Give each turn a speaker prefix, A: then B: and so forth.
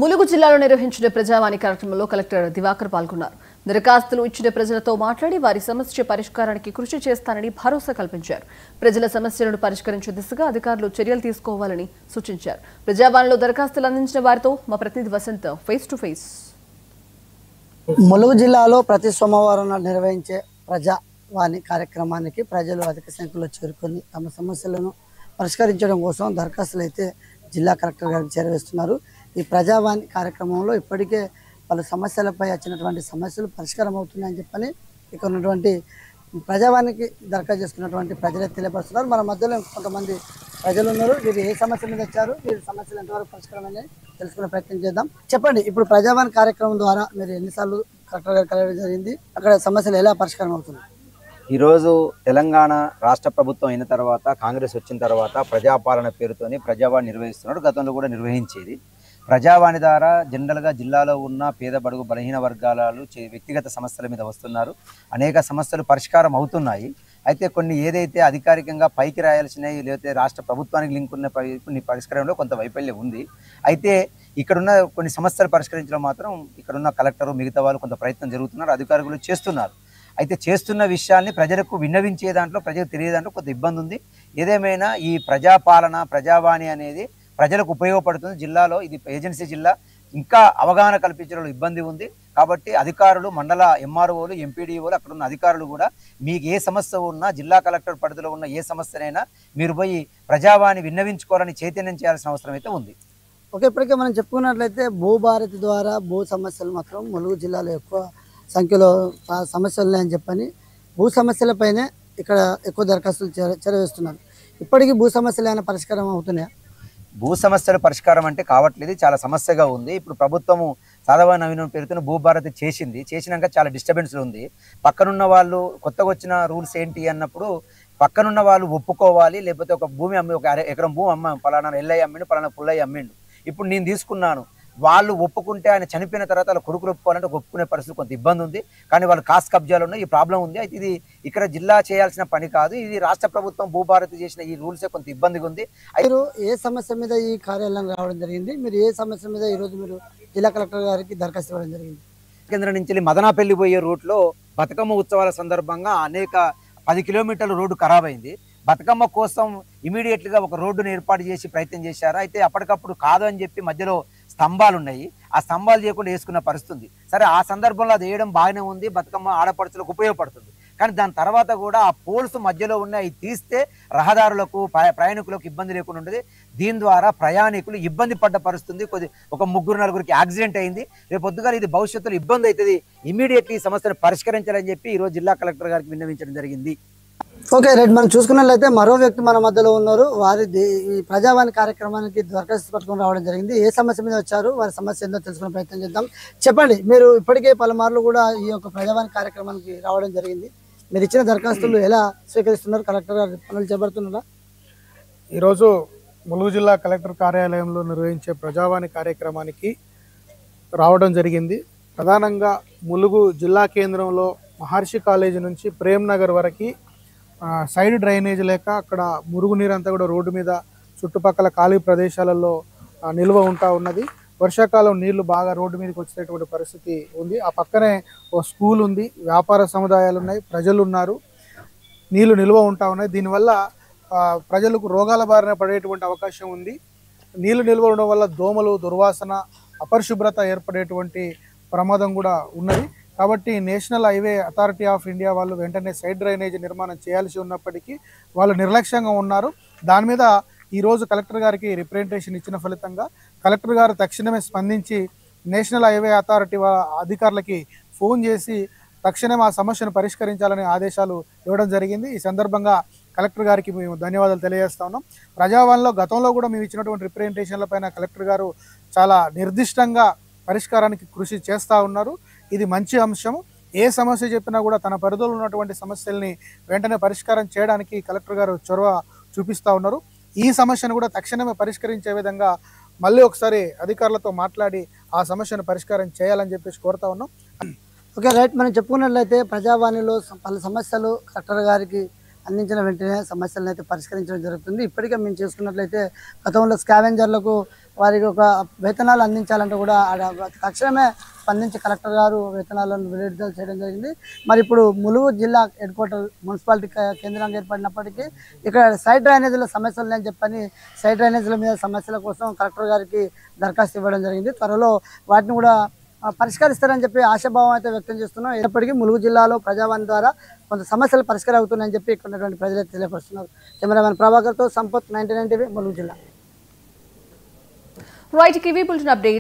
A: ములుగు జిల్లాలో నిర్వహించిన ప్రజావాణి కార్యక్రమంలో కలెక్టర్ దివాకర్ పాల్గొన్నారు. దరఖాస్తులు ఇచ్చిన ప్రజలతో మాట్లాడి వారి సమస్య పరిష్కారానికి కృషి చేస్తానని భరోసా కల్పించారు. ప్రజల సమస్యలను పరిష్కరించే దిశగా అధికారులు చర్యలు తీసుకోవాలని సూచించారు. ప్రజావాణిలో దరఖాస్తులు అందించిన వారితో మా ప్రతినిధి Vasanth face to face.
B: Mulugu జిల్లాలో ప్రతి సోమవారం నిర్వహించే ప్రజావాణి కార్యక్రమానికి ప్రజలు అధిక సంఖ్యలో చేరుకొని తమ సమస్యలను పరిష్కరించడం కోసం దరఖాస్తులు అయితే జిల్లా కలెక్టర్ గారికి చేరవేస్తున్నారు. ఈ ప్రజావాణి కార్యక్రమంలో ఇప్పటికే పలు సమస్యలపై వచ్చినటువంటి సమస్యలు పరిష్కారం అవుతున్నాయని చెప్పని ఇక్కడ ఉన్నటువంటి ప్రజావాణికి దరఖాస్తు చేసుకున్నటువంటి ప్రజలే తెలియపరుస్తున్నారు. మన మధ్యలో కొంతమంది ప్రజలు ఉన్నారు. వీరు ఏ సమస్య మీద వచ్చారు, వీరి సమస్యలు ఎంతవరకు పరిష్కారం అనేది తెలుసుకునే ప్రయత్నం చేద్దాం. చెప్పండి, ఇప్పుడు ప్రజావాణి కార్యక్రమం ద్వారా మీరు ఎన్నిసార్లు కలెక్టర్ గారు కలవడం జరిగింది, అక్కడ సమస్యలు ఎలా పరిష్కారం అవుతున్నాయి?
C: ఈరోజు తెలంగాణ రాష్ట్ర ప్రభుత్వం అయిన తర్వాత, కాంగ్రెస్ వచ్చిన తర్వాత ప్రజాపాలన పేరుతోని ప్రజావాణి నిర్వహిస్తున్నాడు. గతంలో కూడా నిర్వహించేది. ప్రజావాణి ద్వారా జనరల్గా జిల్లాలో ఉన్న పేద బడుగు బలహీన వర్గాలు వ్యక్తిగత సమస్యల మీద వస్తున్నారు. అనేక సమస్యలు పరిష్కారం అవుతున్నాయి. అయితే కొన్ని ఏదైతే అధికారికంగా పైకి రాయాల్సినవి లేకపోతే రాష్ట్ర ప్రభుత్వానికి లింక్ ఉన్న కొన్ని పరిష్కారంలో కొంత వైఫల్యం ఉంది. అయితే ఇక్కడున్న కొన్ని సమస్యలు పరిష్కరించడం మాత్రం ఇక్కడున్న కలెక్టరు మిగతా వాళ్ళు కొంత ప్రయత్నం జరుగుతున్నారు, అధికారులు చేస్తున్నారు. అయితే చేస్తున్న విషయాల్ని ప్రజలకు విన్నవించే దాంట్లో, ప్రజలకు తెలియే దాంట్లో కొంత ఇబ్బంది ఉంది. ఏదేమైనా ఈ ప్రజాపాలన ప్రజావాణి అనేది ప్రజలకు ఉపయోగపడుతుంది. జిల్లాలో ఇది ఏజెన్సీ జిల్లా, ఇంకా అవగాహన కల్పించడంలో ఇబ్బంది ఉంది. కాబట్టి అధికారులు, మండల ఎంఆర్ఓలు, ఎంపీడీఓలు, అక్కడ ఉన్న అధికారులు కూడా మీకు ఏ సమస్య ఉన్నా, జిల్లా కలెక్టర్ పరిధిలో ఉన్న ఏ సమస్యనైనా మీరు పోయి ప్రజావాణి విన్నవించుకోవాలని చైతన్యం చేయాల్సిన అవసరం అయితే ఉంది.
B: ఓకే, ఇప్పటికే మనం చెప్పుకున్నట్లయితే భూభారతి ద్వారా భూ సమస్యలు మాత్రం ములుగు జిల్లాలో ఎక్కువ సంఖ్యలో సమస్యలు ఉన్నాయని చెప్పని భూ సమస్యలపైనే ఇక్కడ ఎక్కువ దరఖాస్తులు చేరవేస్తున్నారు. ఇప్పటికీ భూ సమస్యలు ఏమైనా పరిష్కారం అవుతున్నాయా?
C: భూ సమస్యల పరిష్కారం అంటే కావట్లేదు, చాలా సమస్యగా ఉంది. ఇప్పుడు ప్రభుత్వము సాధారణ నవీన పేరుతో భూభారతి చేసినాక చాలా డిస్టర్బెన్స్లు ఉంది. పక్కనున్న వాళ్ళు కొత్తగా వచ్చిన రూల్స్ ఏంటి అన్నప్పుడు పక్కనున్న వాళ్ళు ఒప్పుకోవాలి. లేకపోతే ఒక భూమి అమ్మి, ఒక ఎకరం భూమి అమ్మ, పలానా ఎల్లయ్య అమ్మిండు, పలానా పుల్లయ్య అమ్మిండు, ఇప్పుడు నేను తీసుకున్నాను, వాళ్ళు ఒప్పుకుంటే ఆయన చనిపోయిన తర్వాత వాళ్ళ కొడుకులు ఒప్పుకోవాలంటే ఒప్పుకునే పరిస్థితి కొంత ఇబ్బంది ఉంది. కానీ వాళ్ళు కాస్ట్ కబ్జాలు ఉన్నాయి, ఈ ప్రాబ్లం ఉంది. అయితే ఇది ఇక్కడ జిల్లా చేయాల్సిన పని కాదు, ఇది రాష్ట్ర ప్రభుత్వం భూభారతి చేసిన ఈ రూల్సే కొంత ఇబ్బందిగా ఉంది.
B: మీరు ఏ సమస్య మీద ఈ కార్యాలయం రావడం జరిగింది? మీరు ఏ సమస్య మీద ఈరోజు మీరు జిల్లా కలెక్టర్ గారికి దరఖాస్తు ఇవ్వడం జరిగింది?
C: కేంద్రం నుంచి మదనాపల్లి పోయే రూట్లో బతుకమ్మ ఉత్సవాల సందర్భంగా అనేక 10 కిలోమీటర్ల రోడ్డు ఖరాబ్ అయింది. బతుకమ్మ కోసం ఇమీడియట్గా ఒక రోడ్డును ఏర్పాటు చేసి ప్రయత్నం చేశారు. అయితే అప్పటికప్పుడు కాదు అని చెప్పి మధ్యలో స్తంభాలు ఉన్నాయి, ఆ స్తంభాలు చేయకుండా వేసుకున్న పరిస్థితి. సరే, ఆ సందర్భంలో అది వేయడం బాగానే ఉంది, బతుకమ్మ ఆడపడుచులకు ఉపయోగపడుతుంది. కానీ దాని తర్వాత కూడా ఆ పోల్స్ మధ్యలో ఉన్న అవి తీస్తే రహదారులకు, ప్రయాణికులకు ఇబ్బంది లేకుండా ఉండేది. దీని ద్వారా ప్రయాణికులు ఇబ్బంది పడ్డ పరిస్థితుంది. ఒక 3-4 యాక్సిడెంట్ అయింది. రేపు పొద్దుగా ఇది భవిష్యత్తులో ఇబ్బంది అవుతుంది. ఇమీడియట్లీ ఈ సమస్యను పరిష్కరించాలని చెప్పి ఈరోజు జిల్లా కలెక్టర్ గారికి విన్నవించడం జరిగింది.
B: ఓకే రైట్, మనం చూసుకున్నట్లయితే మరో వ్యక్తి మన మధ్యలో ఉన్నారు. వారి ఈ ప్రజావాణి కార్యక్రమానికి దరఖాస్తు పట్టుకొని రావడం జరిగింది. ఏ సమస్య మీద వచ్చారు, వారి సమస్య ఏందో తెలుసుకునే ప్రయత్నం చేద్దాం. చెప్పండి, మీరు ఇప్పటికే పలుమార్లు కూడా ఈ యొక్క ప్రజావాణి కార్యక్రమానికి రావడం జరిగింది. మీరు ఇచ్చిన దరఖాస్తులు ఎలా స్వీకరిస్తున్నారు? కలెక్టర్ గారు పనులు చేపడుతున్నారా?
D: ఈరోజు ములుగు జిల్లా కలెక్టర్ కార్యాలయంలో నిర్వహించే ప్రజావాణి కార్యక్రమానికి రావడం జరిగింది. ప్రధానంగా ములుగు జిల్లా కేంద్రంలో మహర్షి కాలేజీ నుంచి ప్రేమ్ నగర్ వరకు సైడ్ డ్రైనేజ్ లేక అక్కడ మురుగునీరు అంతా కూడా రోడ్డు మీద చుట్టుపక్కల ఖాళీ ప్రదేశాలలో నిల్వ ఉన్నది. వర్షాకాలం నీళ్లు బాగా రోడ్డు మీదకి వచ్చేటువంటి పరిస్థితి ఉంది. ఆ పక్కనే ఓ స్కూల్ ఉంది, వ్యాపార సముదాయాలు ఉన్నాయి, ప్రజలు ఉన్నారు, నీళ్లు నిల్వ ఉన్నాయి. దీనివల్ల ప్రజలకు రోగాల బారిన పడేటువంటి అవకాశం ఉంది. నీళ్లు నిల్వ ఉండడం వల్ల దోమలు, దుర్వాసన, అపరిశుభ్రత ఏర్పడేటువంటి ప్రమాదం కూడా ఉన్నది. కాబట్టి national highway authority of India వాళ్ళు వెంటనే సైడ్ డ్రైనేజ్ నిర్మాణం చేయాల్సి ఉన్నప్పటికీ వాళ్ళు నిర్లక్ష్యంగా ఉన్నారు. దాని మీద ఈరోజు కలెక్టర్ గారికి రిప్రజెంటేషన్ ఇచ్చిన ఫలితంగా కలెక్టర్ గారు తక్షణమే స్పందించి నేషనల్ హైవే అథారిటీ అధికారులకి ఫోన్ చేసి తక్షణమే ఆ సమస్యను పరిష్కరించాలని ఆదేశాలు ఇవ్వడం జరిగింది. ఈ సందర్భంగా కలెక్టర్ గారికి మేము ధన్యవాదాలు తెలియజేస్తా ఉన్నాం. ప్రజావాణిలో గతంలో కూడా మేము ఇచ్చినటువంటి రిప్రజెంటేషన్ల పైన కలెక్టర్ గారు చాలా నిర్దిష్టంగా పరిష్కారానికి కృషి చేస్తూ ఉన్నారు. ఇది మంచి అంశం. ఏ సమస్య చెప్పినా కూడా తన పరిధిలో ఉన్నటువంటి సమస్యల్ని వెంటనే పరిష్కారం చేయడానికి కలెక్టర్ గారు చొరవ చూపిస్తూ ఉన్నారు. ఈ సమస్యను కూడా తక్షణమే పరిష్కరించే విధంగా మళ్ళీ ఒకసారి అధికారులతో మాట్లాడి ఆ సమస్యను పరిష్కారం చేయాలని చెప్పేసి కోరుతా ఉన్నాం.
B: ఓకే రైట్, మనం చెప్పుకున్నట్లయితే ప్రజావాణిలో పలు సమస్యలు కలెక్టర్ గారికి అందించిన వెంటనే సమస్యలను అయితే పరిష్కరించడం జరుగుతుంది. ఇప్పటికే మేము చూసుకున్నట్లయితే గతంలో స్కావెంజర్లకు వారికి ఒక వేతనాలు అందించాలంటే కూడా తక్షణమే స్పందించి కలెక్టర్ గారు వేతనాలను విడుదల చేయడం జరిగింది. మరి ఇప్పుడు ములుగు జిల్లా హెడ్ క్వార్టర్ మున్సిపాలిటీ కేంద్రంగా ఏర్పడినప్పటికీ ఇక్కడ సైడ్ డ్రైనేజీల సమస్యలు లేని చెప్పని సైడ్ డ్రైనేజీల మీద సమస్యల కోసం కలెక్టర్ గారికి దరఖాస్తు ఇవ్వడం జరిగింది. త్వరలో వాటిని కూడా పరిష్కరిస్తారని చెప్పి ఆశాభావం అయితే వ్యక్తం చేస్తున్నాం. ఇప్పటికీ ములుగు జిల్లాలో ప్రజావాణి ద్వారా కొంత సమస్యలు పరిష్కారం అవుతున్నాయని చెప్పి ఇక్కడ ఉన్నటువంటి ప్రజలు తెలియపరుస్తున్నారు. కెమెరామెన్ ప్రభాకర్తో సంపత్, 99 టీవీ, ములుగు జిల్లా.
A: Right, kiwi bulletin update.